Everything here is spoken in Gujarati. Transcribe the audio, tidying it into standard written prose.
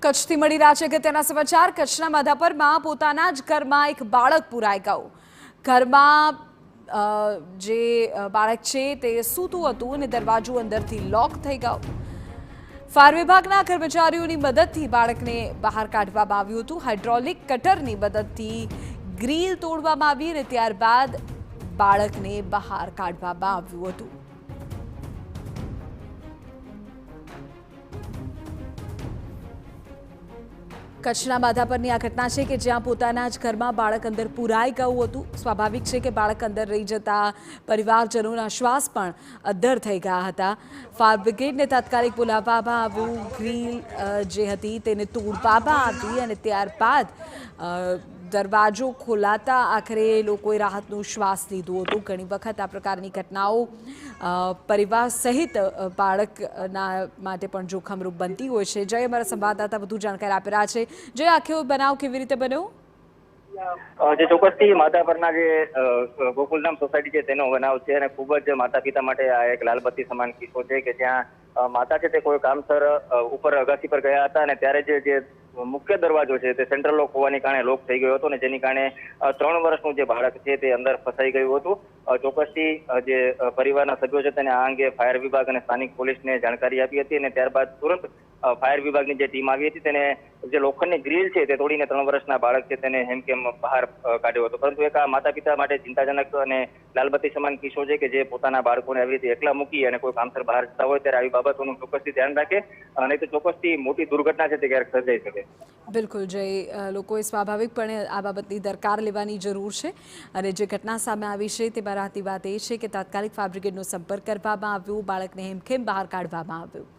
કચ્છથી મળી રહ્યા છે અગત્યના સમાચાર। કચ્છના માધાપરમાં પોતાના જ ઘરમાં એક બાળક પુરાઈ ગયું। ઘરમાં જે બાળક છે તે સૂતું હતું અને દરવાજો અંદરથી લોક થઈ ગયો। ફાયર વિભાગના કર્મચારીઓની મદદથી બાળકને બહાર કાઢવામાં આવ્યું હતું। હાઇડ્રોલિક કટરની મદદથી ગ્રીલ તોડવામાં આવી અને ત્યારબાદ બાળકને બહાર કાઢવામાં આવ્યું હતું। કચ્છના માધાપરની આ ઘટના છે કે જ્યાં પોતાના જ ઘરમાં બાળક અંદર પુરાઈ ગયું હતું। સ્વાભાવિક છે કે બાળક અંદર રહી જતા પરિવારજનોના શ્વાસ પણ અદ્ધર થઈ ગયા હતા। ફાયર બ્રિગેડને તાત્કાલિક બોલાવવામાં આવ્યું। ગ્રીલ જે હતી તેને તોડવામાં આવી અને ત્યારબાદ દરવાજો ખોલાતા આખરે લોકોએ રાહતનો શ્વાસ લીધો હતો। ઘણી વખત આ પ્રકારની ઘટનાઓ પરિવાર સહિત બાળકના માટે પણ જોખમરૂપ બનતી હોય છે। જય અમારા સંવાદદાતા વધુ જાણકારી આપી રહ્યા છે। જે આખો બનાવ કેવી રીતે બન્યો? જે ચોક્કસથી માધાપરના જે ગોકુલધામ સોસાયટી છે તેનો બનાવ છે અને ખૂબ જ માતા પિતા માટે આ એક લાલબત્તી સમાન કિસ્સો છે કે જ્યાં માતા છે તે કોઈ કામસર ઉપર અગાસી પર ગયા હતા અને ત્યારે જે મુખ્ય દરવાજો છે તે સેન્ટ્રલ લોક હોવાને કારણે લોક થઈ ગયો હતો અને જેની કારણે 3 વર્ષનું જે બાળક છે તે અંદર ફસાઈ ગયું હતું। ચોક્કસથી જે પરિવારના સભ્યો છે તેને આ અંગે ફાયર વિભાગ અને સ્થાનિક પોલીસને જાણકારી આપી હતી અને ત્યારબાદ તુરંત ફાયર વિભાગની જે ટીમ આવી હતી તેને જે લોખંડની ગ્રીલ છે તે તોડીને 3 વર્ષના બાળક છે તેને હેમખેમ બહાર કાઢ્યો હતો। પરંતુ એક આ માતા પિતા માટે ચિંતાજનક અને લાલબત્તી સમાન કિસ્સો છે કે જે પોતાના બાળકોને આવી રીતે એકલા મૂકી અને કોઈ કામસર બહાર જતા હોય ત્યારે આવી બાબતોનું ચોક્કસથી ધ્યાન રાખે અને તો ચોક્કસથી મોટી દુર્ઘટના છે તે ક્યારેક સર્જાઈ શકે। બિલકુલ જય, લોકોએ સ્વાભાવિકપણે આ બાબતની દરકાર લેવાની જરૂર છે અને જે ઘટના સામે આવી છે તેમાં રાહતી વાત એ છે કે તાત્કાલિક ફાયર બ્રિગેડનો સંપર્ક કરવામાં આવ્યો, બાળકને હેમખેમ બહાર કાઢવામાં આવ્યું।